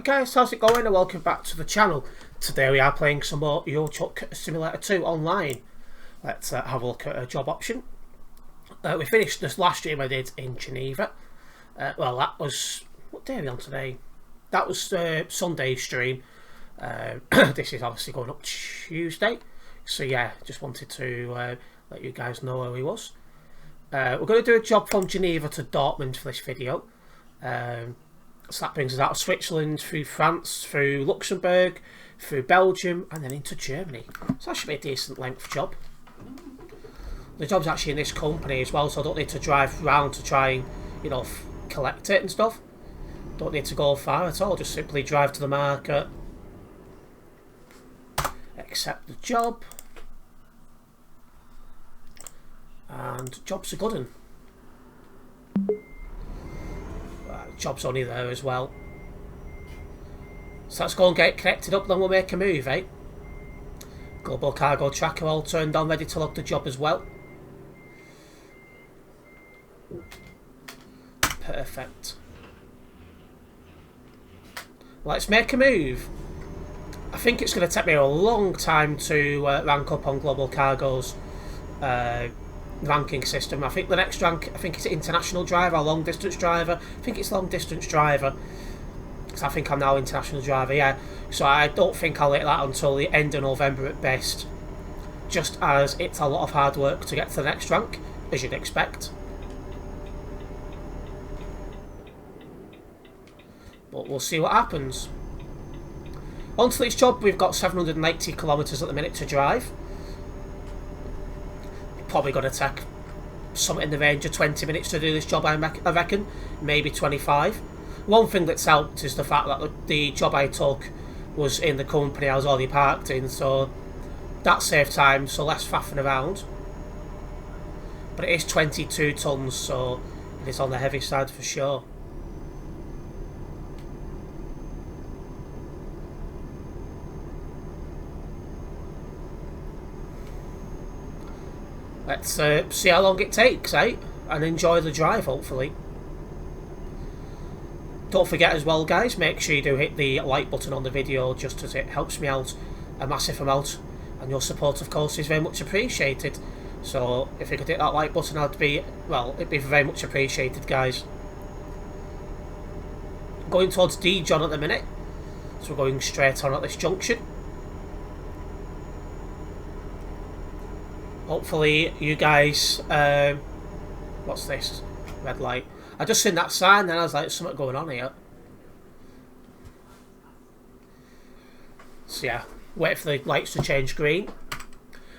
guys, how's it going and welcome back to the channel. Today we are playing some more Euro Truck Simulator 2 online. Let's have a look at a job option. We finished this last stream I did in Geneva. Well, that was... what day are we on today? That was Sunday's stream. This is obviously going up Tuesday. So yeah, just wanted to let you guys know where we was. We're going to do a job from Geneva to Dortmund for this video. So that brings us out of Switzerland, through France, through Luxembourg, through Belgium, and then into Germany. So that should be a decent length job. The job's actually in this company as well, so I don't need to drive around to try and, you know, collect it and stuff. Don't need to go far at all, just simply drive to the market, accept the job, and job's a good one. Job's only there as well. So let's go and get connected up, then we'll make a move, eh? Global cargo tracker all turned on, ready to log the job as well. Perfect. Let's make a move. I think it's going to take me a long time to rank up on Global Cargo's ranking system. I think the next rank, I think it's international driver or long distance driver. I think it's long distance driver. So I think I'm now international driver, yeah. So I don't think I'll hit that until the end of November at best. Just as it's a lot of hard work to get to the next rank, as you'd expect. But we'll see what happens. On to this job, we've got 780 kilometres at the minute to drive. Probably going to take something in the range of 20 minutes to do this job, I reckon. Maybe 25. One thing that's helped is the fact that the job I took was in the company I was already parked in, so that saved time, so less faffing around. But it is 22 tonnes, so it is on the heavy side for sure. Let's see how long it takes, eh? And enjoy the drive, hopefully. Don't forget as well, guys, make sure you do hit the like button on the video, just as it helps me out a massive amount. And your support, of course, is very much appreciated. So, if you could hit that like button, it'd be very much appreciated, guys. Going towards Dijon at the minute. So we're going straight on at this junction. Hopefully you guys, what's this? Red light. I just seen that sign and I was like, there's something going on here. So yeah, wait for the lights to change green.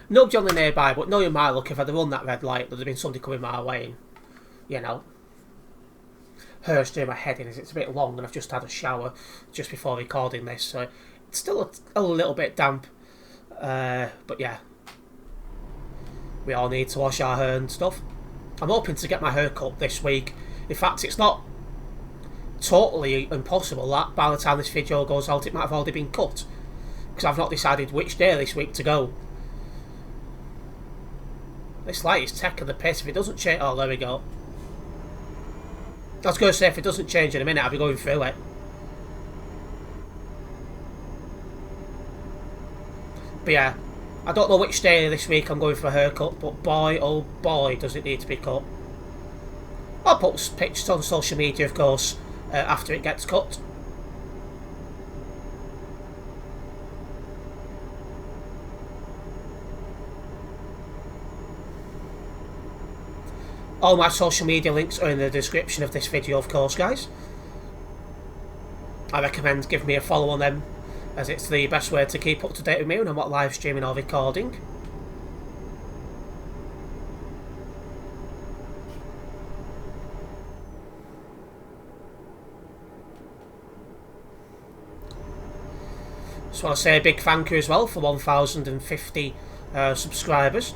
Nobody on the nearby, but knowing my luck, if I'd run that red light, there'd have been somebody coming my way and, you know, hurts doing my head in as it's a bit long and I've just had a shower just before recording this, so it's still a little bit damp, but yeah. We all need to wash our hair and stuff. I'm hoping to get my hair cut this week. In fact, it's not totally impossible that by the time this video goes out, it might have already been cut. Because I've not decided which day this week to go. This light is taking the piss. If it doesn't change... oh, there we go. I was going to say, if it doesn't change in a minute, I'll be going through it. But yeah. I don't know which day this week I'm going for a haircut, but boy, oh boy, does it need to be cut. I'll put pictures on social media, of course, after it gets cut. All my social media links are in the description of this video, of course, guys. I recommend giving me a follow on them, as it's the best way to keep up to date with me when I'm not live streaming or recording. So I want to say a big thank you as well for 1,050 subscribers.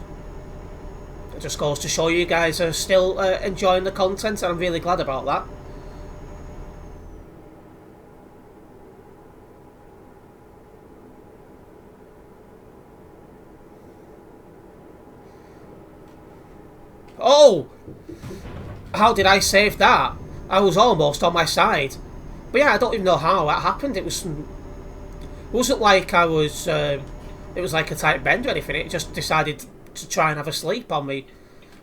It just goes to show you guys are still enjoying the content, and I'm really glad about that. Oh! How did I save that? I was almost on my side. But yeah, I don't even know how that happened. It wasn't like I was. It was like a tight bend or anything. It just decided to try and have a sleep on me.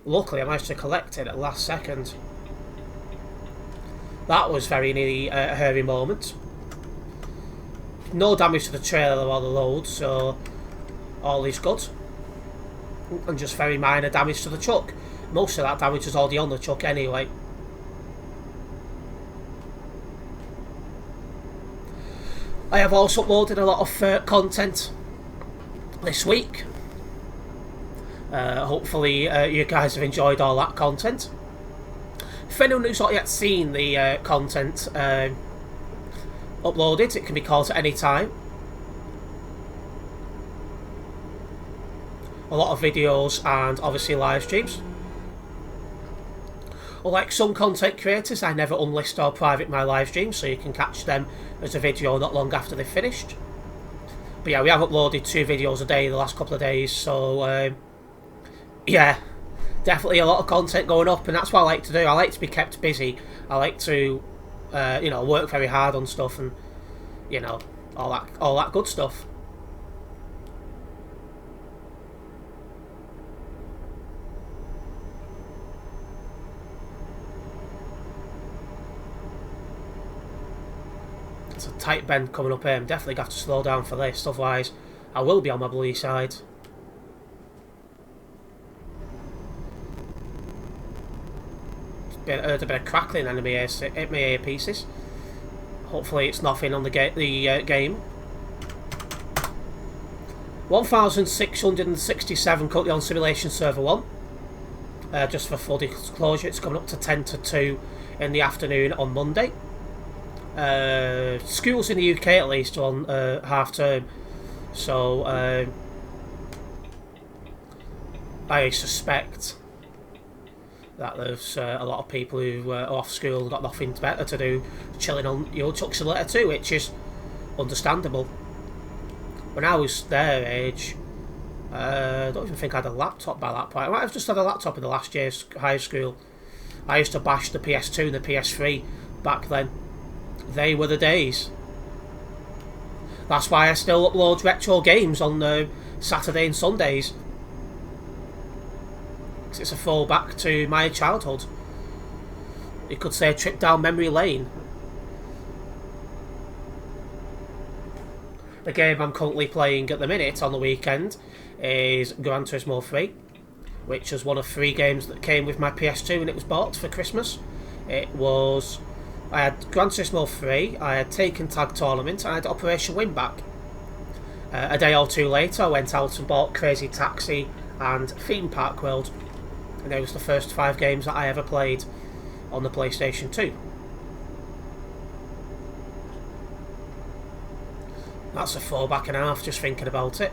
Luckily, I managed to collect it at the last second. That was very nearly a hairy moment. No damage to the trailer or the load, so all is good. And just very minor damage to the truck. Most of that damage was already on the truck anyway. I have also uploaded a lot of content this week. Hopefully you guys have enjoyed all that content. For anyone who's not yet seen the content uploaded, it can be caught at any time. A lot of videos and obviously live streams. Unlike some content creators, I never unlist or private my live streams, so you can catch them as a video not long after they've finished. But yeah, we have uploaded 2 videos a day the last couple of days, so yeah, definitely a lot of content going up, and that's what I like to do. I like to be kept busy. I like to, you know, work very hard on stuff, and you know, all that good stuff. It's a tight bend coming up here. I'm definitely going to have to slow down for this, otherwise I will be on my bloody side. Heard a bit of crackling in my earpieces. Hopefully it's nothing on the game. 1,667 currently on Simulation Server 1. Just for full disclosure, it's coming up to 10 to 2 in the afternoon on Monday. Schools in the UK at least are on half term, so I suspect that there's a lot of people who are off school and got nothing better to do, chilling on Euro Truck Simulator 2, which is understandable. When I was their age, I don't even think I had a laptop by that point. I might have just had a laptop in the last year's high school. I used to bash the PS2 and the PS3 back then. They were the days. That's why I still upload retro games on Saturday and Sundays. Because it's a throwback to my childhood. You could say a trip down memory lane. The game I'm currently playing at the minute on the weekend is Gran Turismo 3, which was one of 3 games that came with my PS2 when it was bought for Christmas. I had Gran Turismo 3, I had Taken Tag Tournament, and I had Operation Winback. A day or 2 later, I went out and bought Crazy Taxi and Theme Park World, and those were the first 5 games that I ever played on the PlayStation 2. That's a throwback and a half, just thinking about it.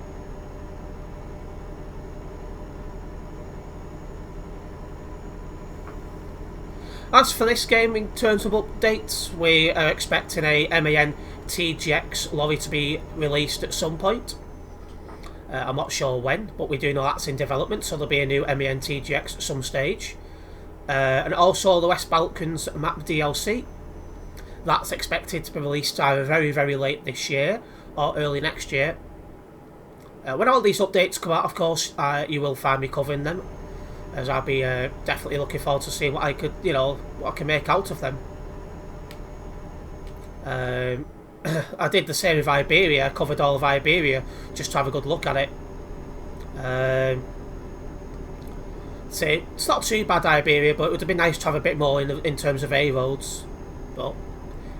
As for this game, in terms of updates, we are expecting a MAN TGX lorry to be released at some point. I'm not sure when, but we do know that's in development, so there'll be a new MAN TGX at some stage. And also the West Balkans map DLC. That's expected to be released either very, very late this year or early next year. When all these updates come out, of course, you will find me covering them, as I'll be definitely looking forward to seeing what I could, you know, what I can make out of them. I did the same with Iberia. I covered all of Iberia just to have a good look at it. So it's not too bad, Iberia, but it would have been nice to have a bit more in terms of A roads. But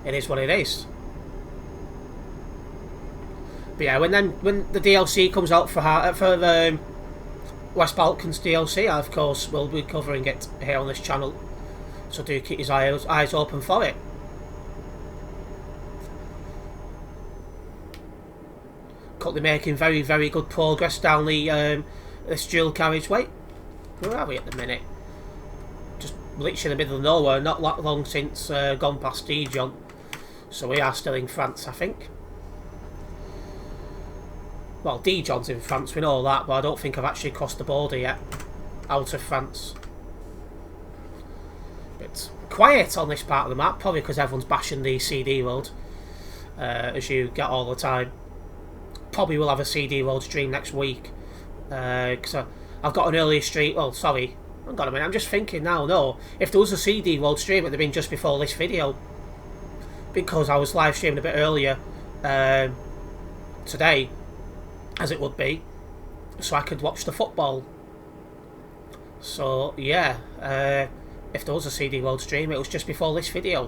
it is what it is. But yeah, when the DLC comes out for the West Balkans DLC, I of course will be covering it here on this channel. So do keep your eyes open for it. Currently making very, very good progress down the this dual carriageway. Where are we at the minute? Just literally in the middle of nowhere, not long since gone past Dijon. So we are still in France, I think. Well, Dijon's in France, we know that, but I don't think I've actually crossed the border yet, out of France. But quiet on this part of the map, probably because everyone's bashing the CD road, as you get all the time. Probably will have a CD road stream next week, because I've got an earlier stream. Well, sorry, hang on a minute. I'm just thinking now. No, if there was a CD road stream, it would have been just before this video, because I was live streaming a bit earlier today, as it would be, so I could watch the football. So yeah, if there was a CD road stream, it was just before this video.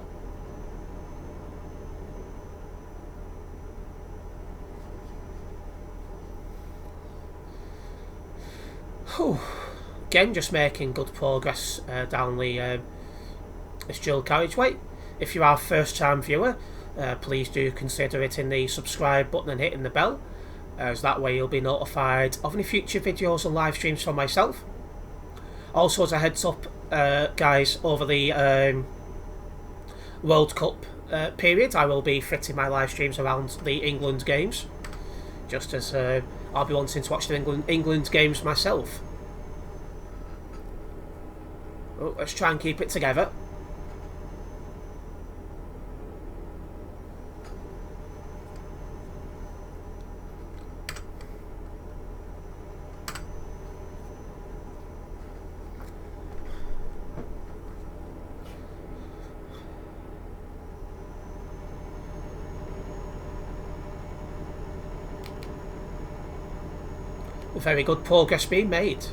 Whew. Again, just making good progress down the this dual carriageway. If you are a first time viewer, please do consider hitting the subscribe button and hitting the bell, as that way you'll be notified of any future videos and live streams from myself. Also, as a heads up, guys, over the World Cup period, I will be fitting my live streams around the England games, just as I'll be wanting to watch the England games myself. Oh, let's try and keep it together. Very good progress being made.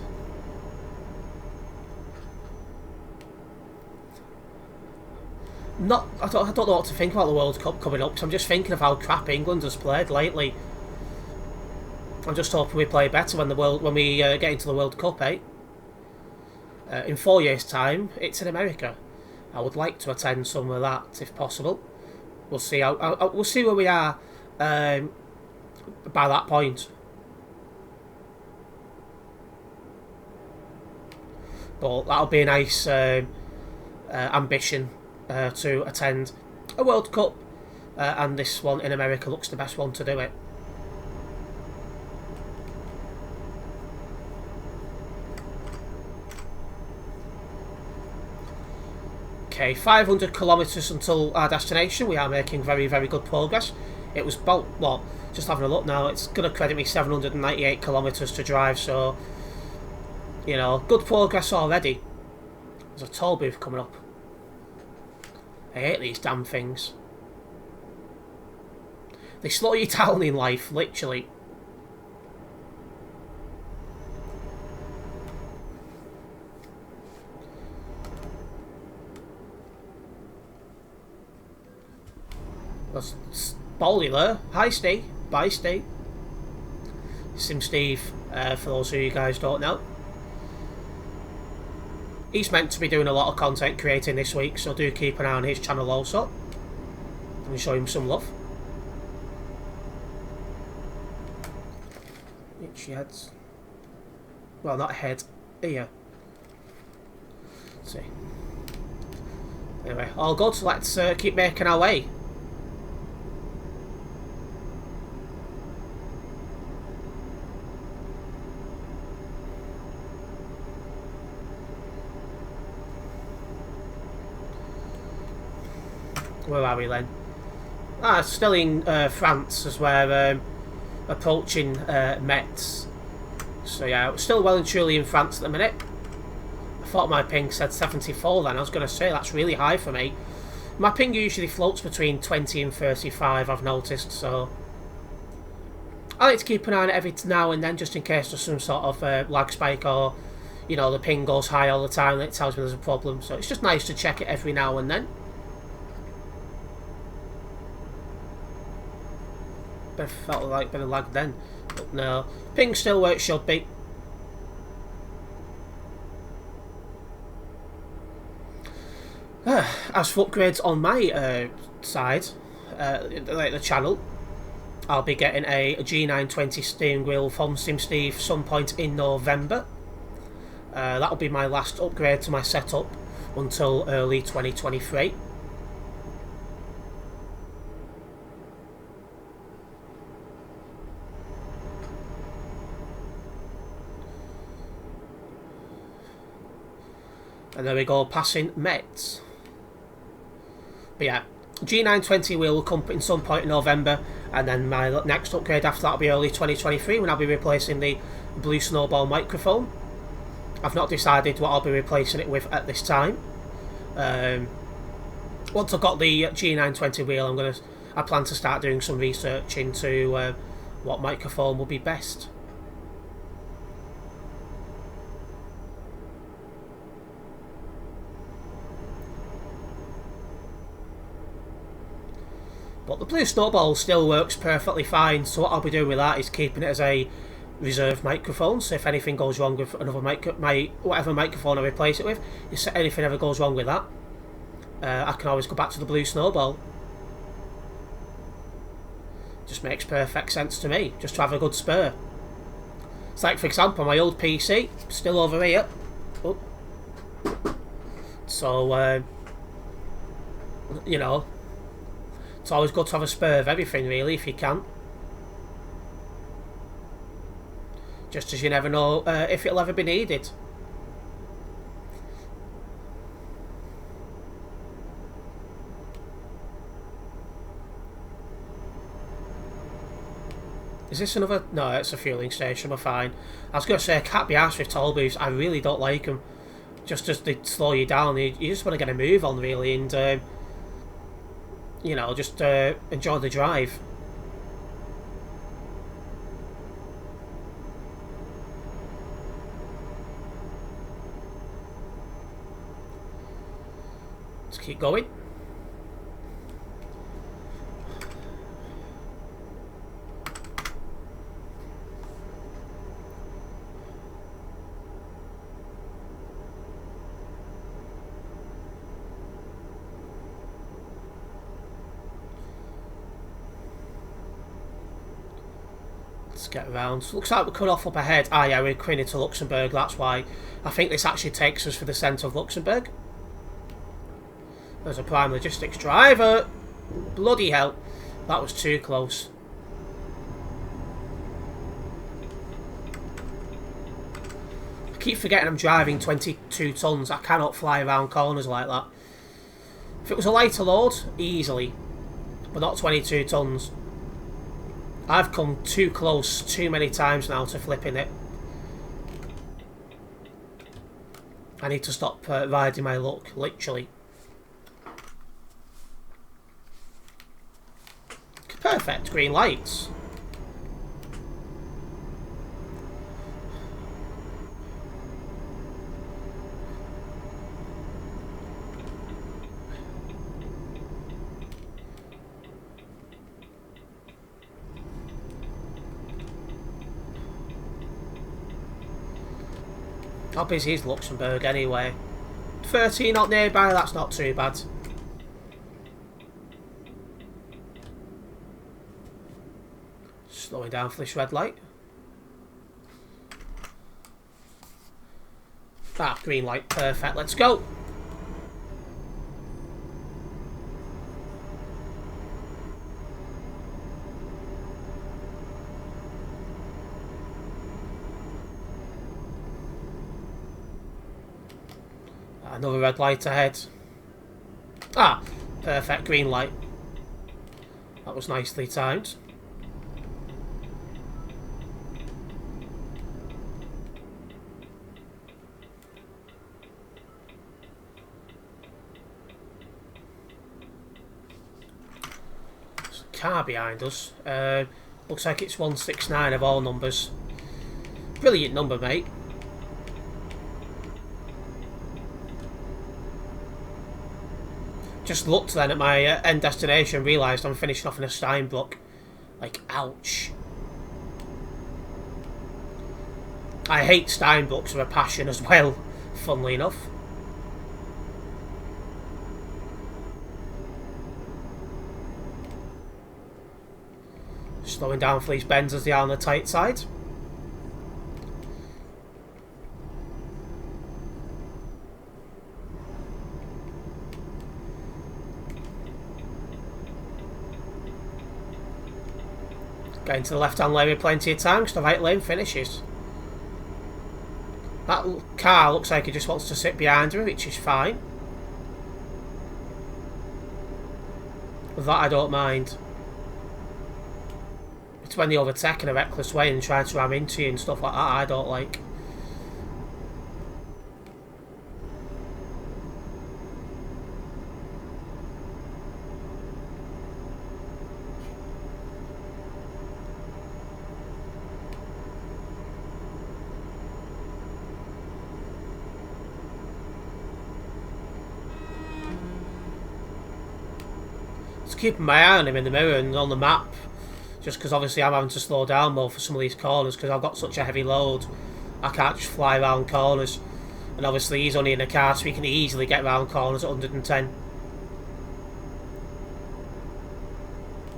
I don't know what to think about the World Cup coming up, because I'm just thinking of how crap England has played lately. I'm just hoping we play better when we get into the World Cup, eh? In 4 years' time, it's in America. I would like to attend some of that if possible. We'll see we'll see where we are by that point. But that'll be a nice ambition to attend a World Cup, and this one in America looks the best one to do it. Okay, 500 kilometres until our destination. We are making very, very good progress. It was about, well, just having a look now, it's going to credit me 798 kilometres to drive, so, you know, good progress already. There's a toll booth coming up. I hate these damn things. They slow you down in life, literally. That's Baldy there. Hi, Steve. Bye, Steve. Sim Steve, for those of you guys don't know. He's meant to be doing a lot of content creating this week, so do keep an eye on his channel also. And show him some love. Itchy heads. Well, not head, ear. Let's see. Anyway, all good. Let's keep making our way. Where are we then? Still in France, as we're approaching Metz. So yeah, still well and truly in France at the minute. I thought my ping said 74 then. I was going to say that's really high for me. My ping usually floats between 20 and 35, I've noticed, so I like to keep an eye on it every now and then, just in case there's some sort of lag spike, or, you know, the ping goes high all the time and it tells me there's a problem. So it's just nice to check it every now and then. But felt like a bit of lag then, but no, ping's still where it should be. As for upgrades on my side, like the channel, I'll be getting a G920 steering wheel from SimSteve some point in November. That'll be my last upgrade to my setup until early 2023. And there we go, passing Metz. But yeah, G920 wheel will come in some point in November, and then my next upgrade after that will be early 2023 when I'll be replacing the Blue Snowball microphone. I've not decided what I'll be replacing it with at this time. Once I've got the G920 wheel, I plan to start doing some research into what microphone will be best. But the Blue Snowball still works perfectly fine, so what I'll be doing with that is keeping it as a reserve microphone, so if anything goes wrong with another whatever microphone I replace it with, if anything ever goes wrong with that, I can always go back to the Blue Snowball. Just makes perfect sense to me, just to have a good spare. It's like, for example, my old PC, still over here. Oh. So, you know, it's always good to have a spare of everything, really, if you can. Just as you never know if it'll ever be needed. Is this another... No, it's a fueling station, we're fine. I was going to say, I can't be arsed with toll booths. I really don't like them. Just as they slow you down. You just want to get a move on, really, and... you know, just enjoy the drive. Let's keep going. Let's get around. So looks like we're cut off up ahead. Ah yeah, we're coming into Luxembourg, that's why. I think this actually takes us for the centre of Luxembourg. There's a prime logistics driver. Bloody hell. That was too close. I keep forgetting I'm driving 22 tonnes. I cannot fly around corners like that. If it was a lighter load, easily. But not 22 tonnes. I've come too close too many times now to flipping it. I need to stop riding my luck, literally. Perfect, green lights. How busy is Luxembourg anyway? 13 not nearby, that's not too bad. Slowing down for this red light. Ah, green light, perfect, let's go. Another red light ahead. Ah, perfect, green light. That was nicely timed. There's a car behind us. Looks like it's 169 of all numbers. Brilliant number, mate. Just looked then at my end destination and realised I'm finishing off in a Steinbruck. Like, ouch. I hate Steinbrucks with a passion as well, funnily enough. Slowing down for these bends as they are on the tight side. Getting to the left-hand lane with plenty of time because the right lane finishes. That car looks like it just wants to sit behind her, which is fine. That I don't mind. It's when they overtake in a reckless way and try to ram into you and stuff like that I don't like. Keeping my eye on him in the mirror and on the map, just because obviously I'm having to slow down more for some of these corners because I've got such a heavy load. I can't just fly around corners, and obviously he's only in a car so he can easily get around corners at 110.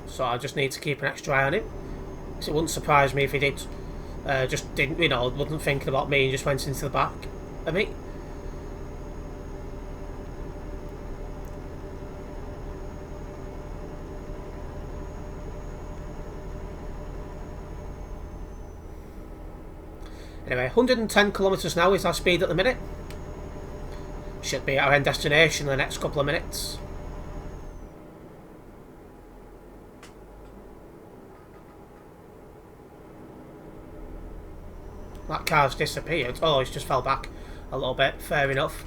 So I just need to keep an extra eye on him, because it wouldn't surprise me if he did just didn't, you know, wasn't thinking about me and just went into the back of me. Anyway, 110 kilometres an hour is our speed at the minute. Should be at our end destination in the next couple of minutes. That car's disappeared. Oh, it's just fell back a little bit. Fair enough.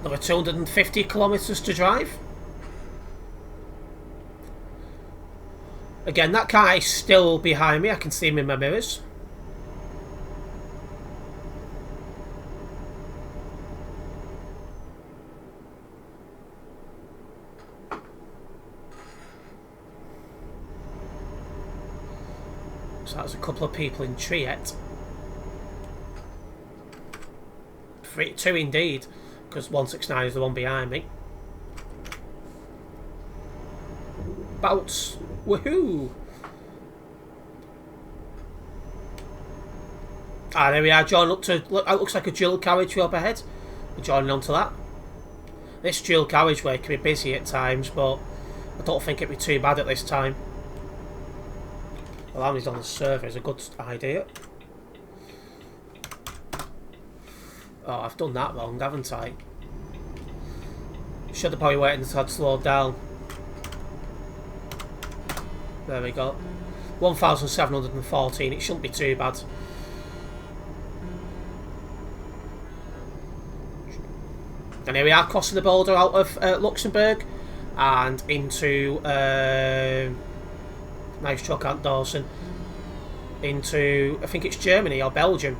Another 250 kilometres to drive. Again, that car is still behind me. I can see him in my mirrors. So that's a couple of people in Triet. 2 indeed. Because 169 is the one behind me. Bounce! Woohoo! Ah, there we are, joining up to... Look, that looks like a dual carriageway up ahead. We're joining onto that. This dual carriageway can be busy at times, but I don't think it'd be too bad at this time. Well, these on the server is a good idea. Oh, I've done that wrong, haven't I? Should have probably waited until I'd slowed down. There we go. 1,714, it shouldn't be too bad. And here we are, crossing the border out of Luxembourg and into... nice truck, Aunt Dawson. Into, I think it's Germany or Belgium.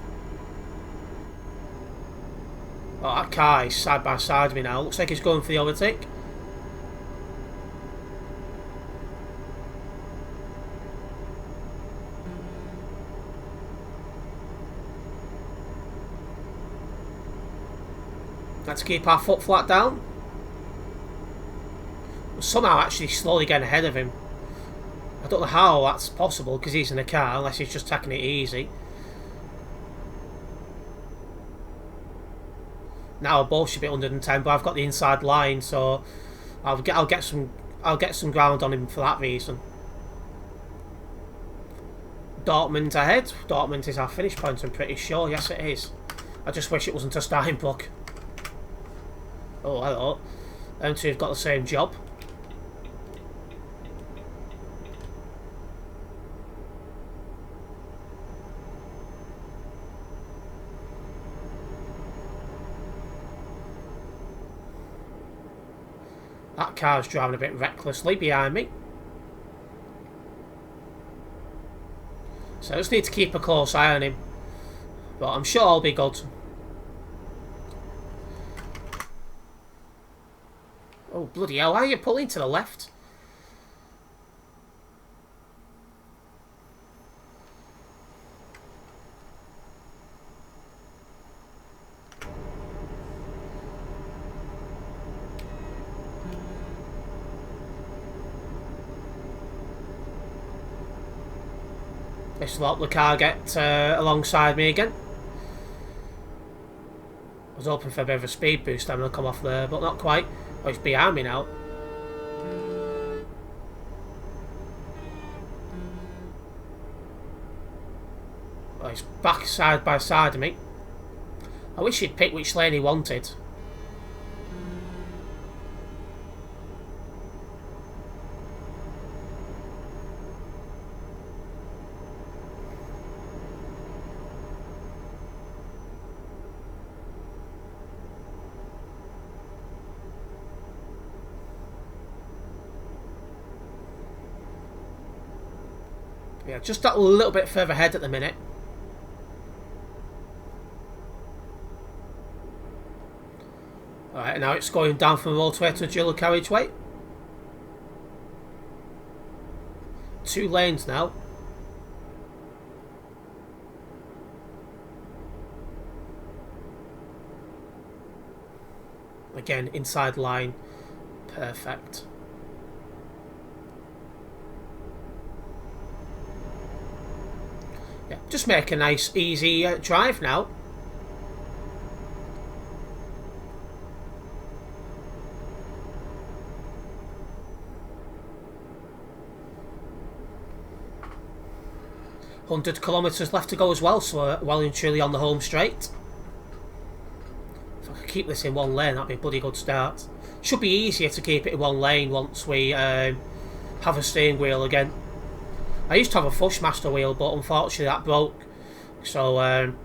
Oh, that car is side by side of me now. Looks like he's going for the overtake. Let's keep our foot flat down. We're somehow actually slowly getting ahead of him. I don't know how that's possible because he's in a car, unless he's just taking it easy. Now both should be 110, but I've got the inside line, so I'll get some ground on him for that reason. Dortmund ahead. Dortmund is our finish point, I'm pretty sure. Yes, it is. I just wish it wasn't a Steinbruck. Oh, hello. Them two have got the same job. That car's driving a bit recklessly behind me. So I just need to keep a close eye on him. But I'm sure I'll be good. Oh, bloody hell, why are you pulling to the left? Let's let the car get alongside me again. I was hoping for a bit of a speed boost then I'll come off there, but not quite. Oh, it's behind me now. Oh, he's back side by side of me. I wish he'd pick which lane he wanted. Yeah, just that little bit further ahead at the minute. Alright, now it's going down from the motorway to a dual carriageway. 2 lanes now. Again, inside line. Perfect. Yeah, just make a nice, easy drive now. £100 left to go as well, so we're well and truly on the home straight. If I could keep this in one lane, that'd be a bloody good start. Should be easier to keep it in one lane once we have a steering wheel again. I used to have a Fushmaster wheel, but unfortunately that broke. So I've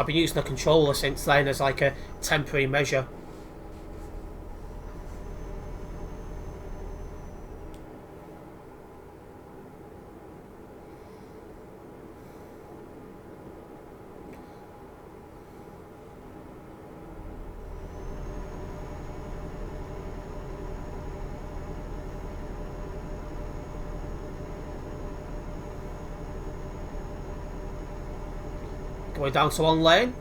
been using the controller since then as like a temporary measure. Going down to one lane.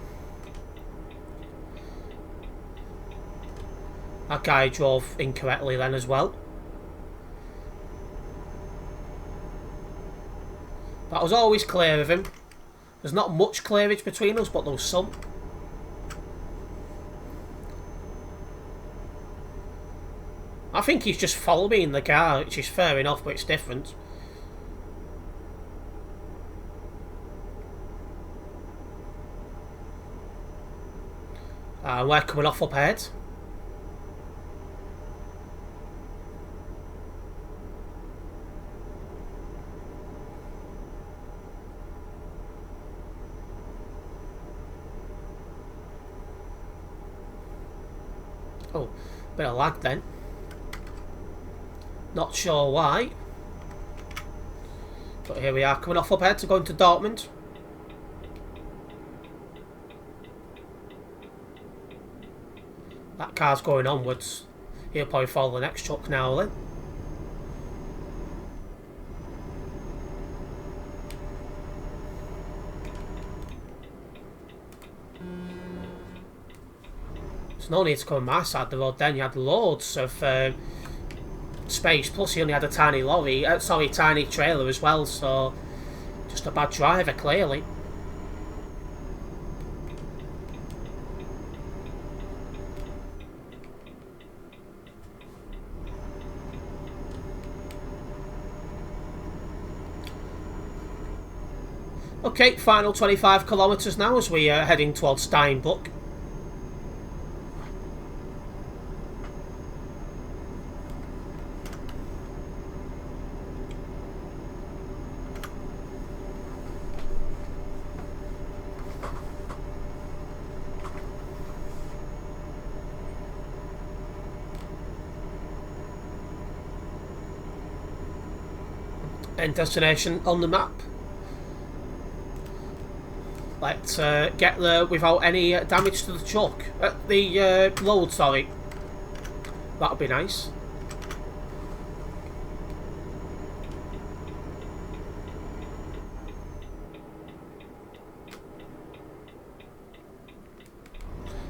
That guy drove incorrectly then as well. But I was always clear of him. There's not much clearage between us, but there was some. I think he's just following me in the car, which is fair enough, but it's different. We're coming off up ahead. Oh, bit of lag then. Not sure why. But here we are, coming off up ahead to go into Dortmund. That car's going onwards. He'll probably follow the next truck now then. There's no need to come on my side of the road then. You had loads of space, plus you only had a tiny lorry, tiny trailer as well, so just a bad driver clearly. Okay, final 25 kilometres now as we are heading towards Steinbuck. End destination on the map. Let's get there without any damage to the truck. The load, sorry. That would be nice.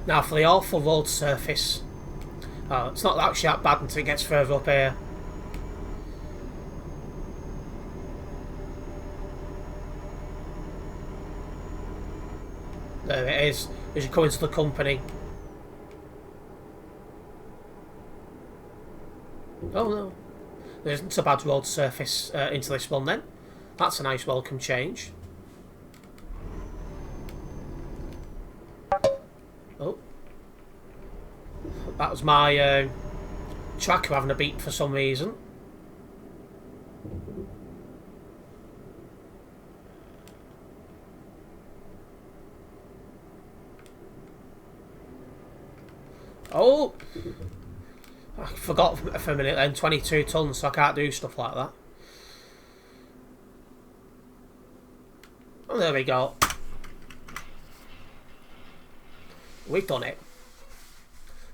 Now for the awful road surface. Oh, it's not actually that bad until it gets further up here. There it is, as you come into the company. Oh no, there isn't a bad road surface into this one then. That's a nice welcome change. Oh, that was my tracker having a beep for some reason. Oh, I forgot for a minute then, 22 tons, so I can't do stuff like that. Oh, there we go. We've done it.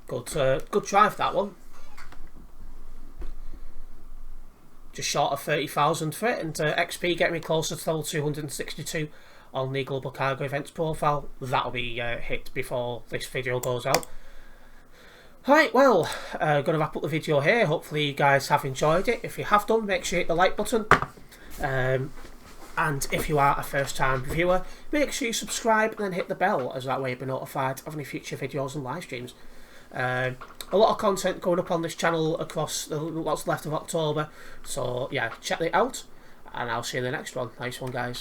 Good try for that one. Just short of 30,000 for it, and XP getting me closer to level 262 on the Global Cargo Events profile. That'll be hit before this video goes out. Right, well, going to wrap up the video here. Hopefully you guys have enjoyed it. If you have done, make sure you hit the like button. And if you are a first time viewer, make sure you subscribe and then hit the bell, as that way you'll be notified of any future videos and live streams. A lot of content going up on this channel across what's left of October. So yeah, check it out, and I'll see you in the next one. Nice one, guys.